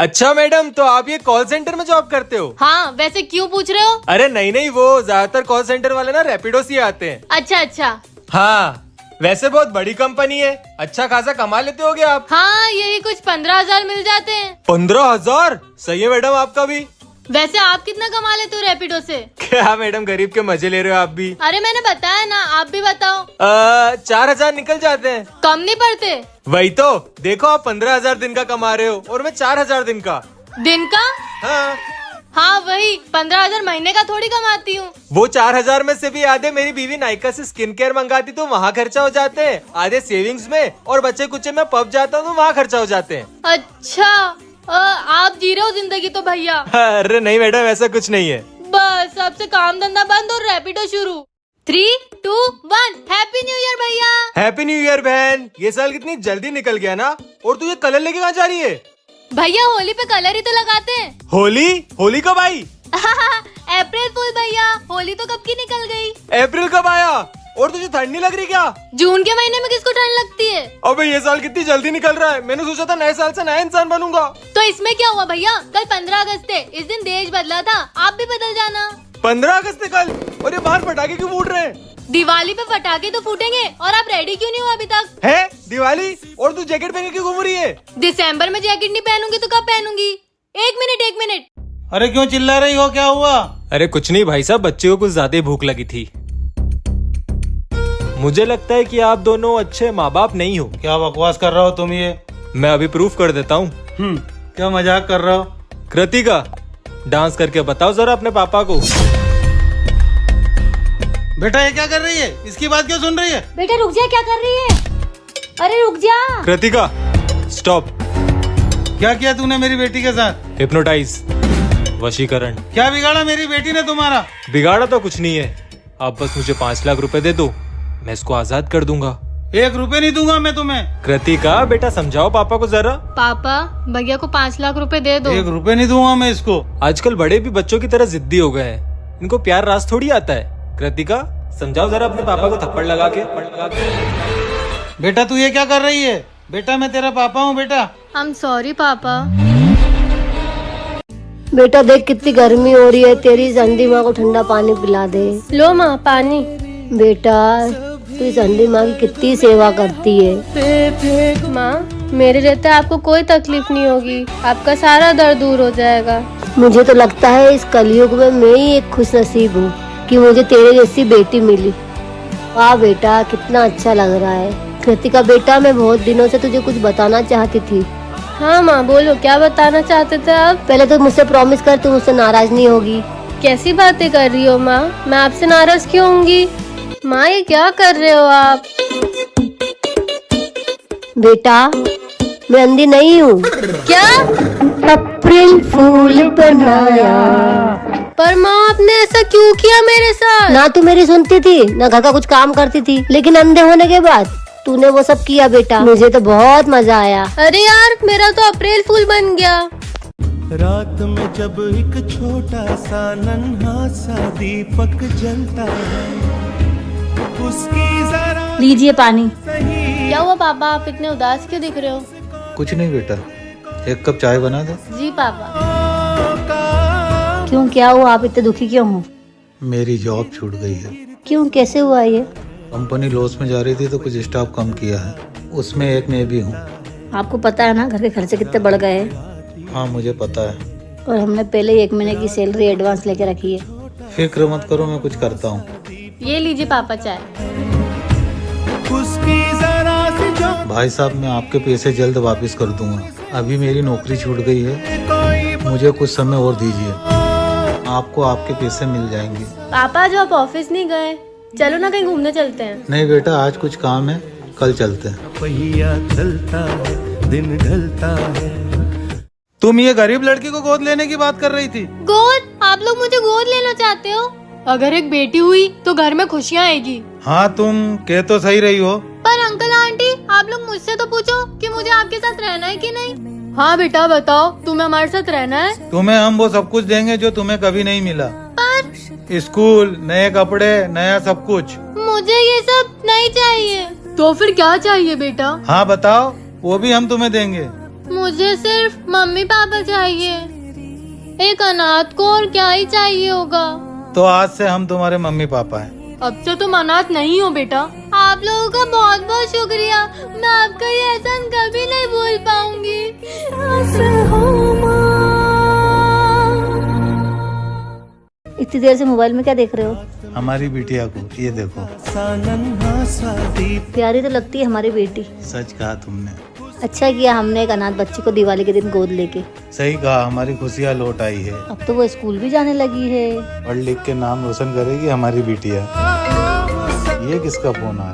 अच्छा मैडम, तो आप ये कॉल सेंटर में जॉब करते हो? हाँ, वैसे क्यों पूछ रहे हो? अरे नहीं, वो ज्यादातर कॉल सेंटर वाले ना रैपिडो से आते हैं। अच्छा अच्छा। हाँ, वैसे बहुत बड़ी कंपनी है, अच्छा खासा कमा लेते होगे आप। हाँ, यही कुछ 15,000 मिल जाते हैं। 15,000? सही है मैडम आपका भी। वैसे आप कितना कमा लेते हो रैपिडो से? क्या मैडम, गरीब के मजे ले रहे हो आप भी। अरे मैंने बताया ना, आप भी बताओ। 4,000 निकल जाते हैं। कम नहीं पड़ते? वही तो, देखो आप 15,000 दिन का कमा रहे हो और मैं 4,000 दिन का। दिन का? हाँ हाँ वही, 15,000 महीने का थोड़ी कमाती हूँ। वो 4,000 में से भी आधे मेरी बीवी नायका से स्किन केयर मंगाती तो वहाँ खर्चा हो जाते हैं, आधे सेविंग्स में, और बच्चे कुछ मैं पब जाता हूँ तो वहाँ खर्चा हो जाते हैं। अच्छा, आप जी रहे हो जिंदगी तो भैया। अरे नहीं मैडम, ऐसा कुछ नहीं है। बस अब से काम धंधा बंद और रैपिडो शुरू। 3, 2, 1, हैप्पी न्यू ईयर भैया। हैप्पी न्यू ईयर बहन। ये साल कितनी जल्दी निकल गया ना। और तू ये कलर लेके कहाँ जा रही है? भैया होली पे कलर ही तो लगाते हैं। होली कब आई? अप्रैल फूल भैया, होली तो कब की निकल गई। अप्रैल कब आया? और तुझे ठंड नहीं लग रही क्या? जून के महीने में किसको ठंड लगती है? अबे ये साल कितनी जल्दी निकल रहा है। मैंने सोचा था नए साल से नया इंसान बनूंगा। तो इसमें क्या हुआ भैया, कल 15 अगस्त है, इस दिन देश बदला था, आप भी बदल जाना। 15 अगस्त है कल, और ये बाहर पटाखे क्यों फूट रहे हैं? दिवाली पे पटाखे तो फूटेंगे, और आप रेडी क्यों नहीं हो अभी तक? है दिवाली, और तू जैकेट पहन के क्यों घूम रही है? दिसंबर में जैकेट नहीं पहनूंगी तो कब पहनूंगी? एक मिनट। अरे क्यों चिल्ला रही हो, क्या हुआ? अरे कुछ नहीं भाई साहब, बच्चे को कुछ ज्यादा ही भूख लगी थी। मुझे लगता है कि आप दोनों अच्छे माँ बाप नहीं हो। क्या बकवास कर रहे हो तुम ये? मैं अभी प्रूफ कर देता हूँ। क्या मजाक कर रहे हो? कृतिका, डांस करके बताओ जरा अपने पापा को। बेटा ये क्या कर रही है? इसकी बात क्यों सुन रही है? बेटा रुक जा, क्या कर रही है? अरे रुक जा। कृतिका स्टॉप। क्या किया तूने मेरी बेटी के साथ? हिप्नोटाइज, वशीकरण। क्या बिगाड़ा मेरी बेटी ने तुम्हारा? बिगाड़ा तो कुछ नहीं है, आप बस मुझे 5 लाख रुपए दे दो, मैं इसको आजाद कर दूंगा। 1 रुपए नहीं दूंगा मैं तुम्हें। कृतिका बेटा समझाओ पापा को जरा। पापा, भैया को 5 लाख रुपए दे दो। 1 रुपए नहीं दूंगा मैं इसको। आजकल बड़े भी बच्चों की तरह जिद्दी हो गए हैं, इनको प्यार रास थोड़ी आता है। कृतिका समझाओ जरा अपने पापा को थप्पड़ लगा के। बेटा तू ये क्या कर रही है? बेटा मैं तेरा पापा हूँ बेटा। आई एम सॉरी पापा। बेटा देख कितनी गर्मी हो रही है, तेरी अंधी माँ को ठंडा पानी पिला दे। लो माँ पानी। बेटा तू इस अंधी माँ की कितनी सेवा करती है। माँ मेरे रहते आपको कोई तकलीफ नहीं होगी, आपका सारा दर्द दूर हो जाएगा। मुझे तो लगता है इस कलयुग में मैं ही एक खुश नसीब हूँ कि मुझे तेरे जैसी बेटी मिली। वाह बेटा कितना अच्छा लग रहा है। कृतिका बेटा मैं बहुत दिनों से तुझे कुछ बताना चाहती थी। हाँ माँ बोलो, क्या बताना चाहते थे आप? पहले तो मुझसे प्रॉमिस कर तू मुझसे नाराज नहीं होगी। कैसी बातें कर रही हो माँ, मैं आपसे नाराज क्यों होंगी? माँ ये क्या कर रहे हो आप? बेटा मैं अंधी नहीं हूँ। क्या? अप्रैल फूल बनाया। पर माँ आपने ऐसा क्यों किया मेरे साथ? ना तू मेरी सुनती थी ना घर का कुछ काम करती थी, लेकिन अंधे होने के बाद तूने वो सब किया बेटा। मुझे तो बहुत मजा आया। अरे यार मेरा तो अप्रैल फूल बन गया। रात में जब एक छोटा सा नन्हा सा दीपक जलता है, उसकी जरा लीजिए पानी। क्या हुआ पापा, आप इतने उदास क्यों दिख रहे हो? कुछ नहीं बेटा, 1 कप चाय बना दे। जी पापा। क्यों क्या हुआ, आप इतने दुखी क्यों हो? मेरी जॉब छूट गई है। क्यों, कैसे हुआ ये? कंपनी लॉस में जा रही थी तो कुछ स्टाफ कम किया है, उसमें एक मैं भी हूँ। आपको पता है ना घर के खर्चे कितने बढ़ गए हैं। हाँ मुझे पता है, और हमने पहले ही 1 महीने की सैलरी एडवांस लेके रखी है। फिक्र मत करो, मैं कुछ करता हूँ। ये लीजिए पापा चाय। उसकी जरा सी जो भाई साहब मैं आपके पैसे जल्द वापस कर दूंगा। अभी मेरी नौकरी छूट गई है, मुझे कुछ समय और दीजिए, आपको आपके पैसे मिल जाएंगे। पापा जो आप ऑफिस नहीं गए, चलो ना कहीं घूमने चलते हैं। नहीं बेटा आज कुछ काम है, कल चलते हैं। पहिया चलता है, दिन ढलता है। तुम ये गरीब लड़की को गोद लेने की बात कर रही थी। गोद? आप लोग मुझे गोद लेना चाहते हो? अगर एक बेटी हुई तो घर में खुशियाँ आएगी। हाँ तुम कह तो सही रही हो। पर अंकल आंटी आप लोग मुझसे तो पूछो कि मुझे आपके साथ रहना है कि नहीं। हाँ बेटा बताओ, तुम्हें हमारे साथ रहना है? तुम्हें हम वो सब कुछ देंगे जो तुम्हें कभी नहीं मिला। पर स्कूल, नए कपड़े, नया सब कुछ। मुझे ये सब नहीं चाहिए। तो फिर क्या चाहिए बेटा? हाँ बताओ, वो भी हम तुम्हें देंगे। मुझे सिर्फ मम्मी पापा चाहिए। एक अनाथ को और क्या ही चाहिए होगा। तो आज से हम तुम्हारे मम्मी पापा हैं। अब से तुम अनाथ नहीं हो बेटा। आप लोगों का बहुत बहुत शुक्रिया। मैं आपका ये एहसान कभी नहीं भूल पाऊंगी। इतनी देर से मोबाइल में क्या देख रहे हो? हमारी बिटिया को ये देखो। प्यारी तो लगती है हमारी बेटी। सच कहा तुमने। अच्छा किया हमने एक अनाथ बच्ची को दिवाली के दिन गोद लेके। सही कहा, हमारी खुशियाँ लौट आई है। अब तो वो स्कूल भी जाने लगी है। पढ़ लिख के नाम रोशन करेगी हमारी बिटिया। ये किसका फोन है?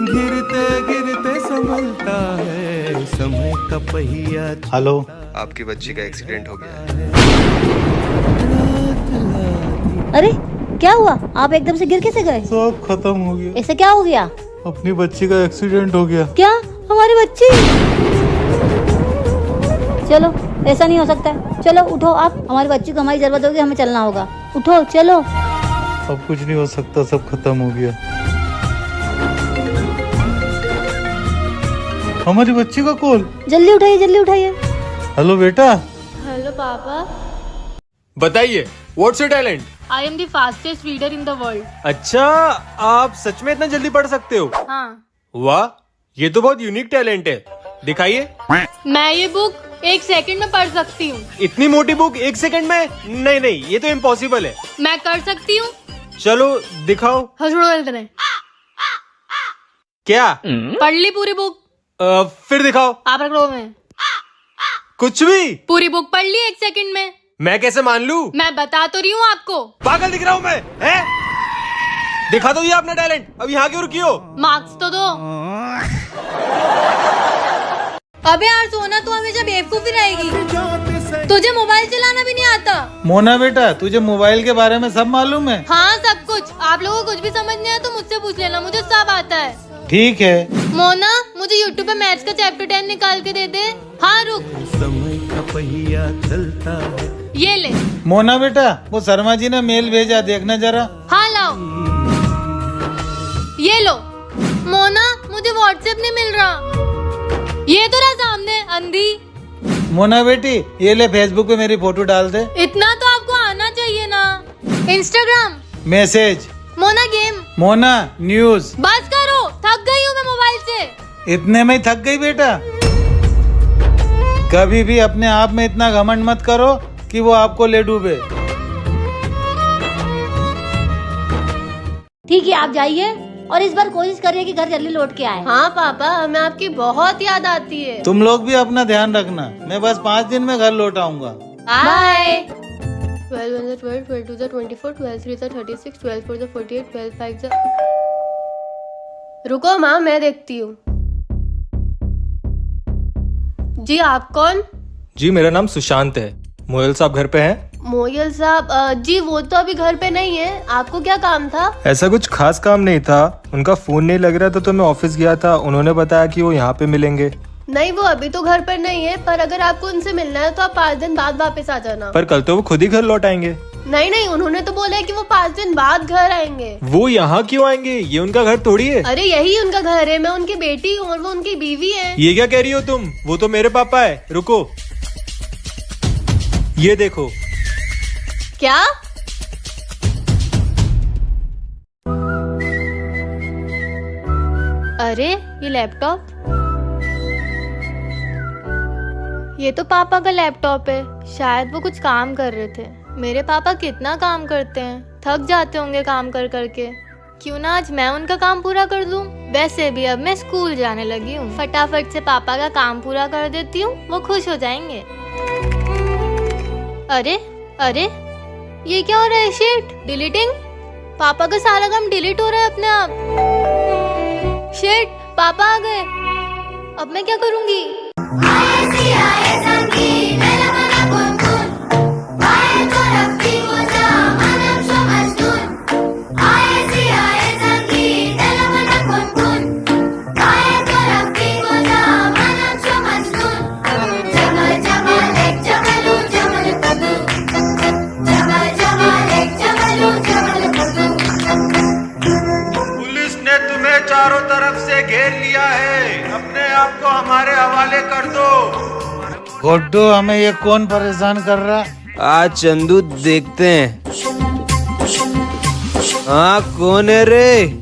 गिरते गिरते संभलता है समय का पहिया। हेलो, आपकी बच्ची का एक्सीडेंट हो गया है। अरे क्या हुआ? आप एकदम से गिर कैसे गए? सब खत्म हो गया। ऐसे क्या हो गया? अपनी बच्ची का एक्सीडेंट हो गया। क्या? हमारी बच्ची? चलो, ऐसा नहीं हो सकता। चलो उठो आप, हमारी बच्ची को हमारी जरूरत होगी, हमें चलना होगा। उठो चलो। अब कुछ नहीं हो सकता, सब खत्म हो गया। हमारी बच्ची का कॉल। जल्दी उठाइए, जल्दी उठाइए। हेलो बेटा। हेलो पापा। बताइए, what's your talent? I am the fastest reader in the world. अच्छा, आप सच में इतना जल्दी पढ़ सकते हो? हाँ। वाह, ये तो बहुत यूनिक टैलेंट है। दिखाइए। मैं ये बुक 1 सेकंड में पढ़ सकती हूँ। इतनी मोटी बुक 1 सेकंड में? नहीं नहीं, ये तो इम्पॉसिबल है। मैं कर सकती हूँ। चलो दिखाओ। क्या? पढ़ ली पूरी बुक? फिर दिखाओ। आप रख लो। में कुछ भी? पूरी बुक पढ़ ली 1 सेकंड में। मैं कैसे मान लूं? मैं बता तो रही हूँ आपको। पागल दिख रहा हूँ मैं? हैं? दिखा दो ये अपना टैलेंट। अब यहाँ क्यों रुकी हो? मार्क्स तो दो। अबे यार सोना, तू हमेशा बेवकूफी रहेगी। तुझे मोबाइल चलाना भी नहीं आता। मोना बेटा, तुझे मोबाइल के बारे में सब मालूम है? हाँ सब कुछ। आप लोगों को कुछ भी समझ नहीं आया तो मुझसे पूछ लेना, मुझे सब आता है। ठीक है। मोना, मुझे YouTube पे मैथ्स का चैप्टर 10 निकाल के दे दे। हाँ रुक। समय का पहिया चलता है। ये ले। मोना बेटा, वो शर्मा जी ने मेल भेजा, देखना जरा। हाँ लाओ। ये लो। मोना, मुझे व्हाट्सएप नहीं मिल रहा। ये तो रहा सामने, अंधी। मोना बेटी, ये ले फेसबुक पे मेरी फोटो डाल दे। इतना तो आपको आना चाहिए ना। Instagram. Message. Mona game. Mona news. बस करो, थक गई हूँ मैं मोबाइल से। इतने में ही थक गई बेटा? कभी भी अपने आप में इतना घमंड मत करो कि वो आपको ले डूबे। ठीक है, आप जाइए और इस बार कोशिश करिए कि घर जल्दी लौट के आए। हाँ पापा, हमें आपकी बहुत याद आती है। तुम लोग भी अपना ध्यान रखना। मैं बस 5 दिन में घर लौट आऊंगा। बाय। 12 1 12 12 2 24 12 3 36 12 4 48 12 5 रुको माँ, मैं देखती हूँ। जी आप कौन? जी मेरा नाम सुशांत है। मोयल साहब घर पे हैं? मोयल साहब? जी वो तो अभी घर पे नहीं है। आपको क्या काम था? ऐसा कुछ खास काम नहीं था, उनका फोन नहीं लग रहा था तो मैं ऑफिस गया था। उन्होंने बताया कि वो यहाँ पे मिलेंगे। नहीं, वो अभी तो घर पर नहीं है, पर अगर आपको उनसे मिलना है तो आप 5 दिन बाद वापस आ जाना। पर कल तो वो खुद ही घर लौट आएंगे। नहीं नहीं, उन्होंने तो बोला है कि वो 5 दिन बाद घर आएंगे। वो यहाँ क्यों आएंगे? ये उनका घर थोड़ी है। अरे यही उनका घर है। मैं उनकी बेटी हूँ और वो उनकी बीवी है। ये क्या कह रही हो तुम? वो तो मेरे पापा है। रुको, ये देखो। क्या? अरे ये लैपटॉप, ये तो पापा का लैपटॉप है। शायद वो कुछ काम कर रहे थे। मेरे पापा कितना काम करते हैं, थक जाते होंगे काम कर करके। क्यों ना आज मैं उनका काम पूरा कर दूं। वैसे भी अब मैं स्कूल जाने लगी हूँ, फटाफट से पापा का काम पूरा कर देती हूँ, वो खुश हो जाएंगे। अरे अरे ये क्या हो रहा है? Shit, deleting. पापा का सारा काम डिलीट हो रहा है अपने आप। शिट, पापा आ गए। अब मैं क्या करूँगी? पुलिस ने तुम्हें चारों तरफ से घेर लिया है। अपने आप को हमारे हवाले कर दो। गुड्डू, हमें ये कौन परेशान कर रहा? आज चंदू देखते हैं। हाँ, कौन है रे?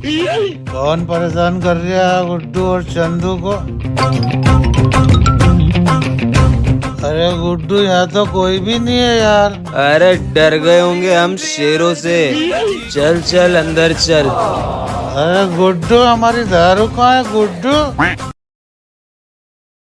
कौन परेशान कर रहा है गुड्डू और चंदू को? अरे गुड्डू, यहाँ तो कोई भी नहीं है यार। अरे डर गए होंगे हम शेरों से। चल चल अंदर चल। अरे गुड्डू, हमारी दारू कहाँ है गुड्डू?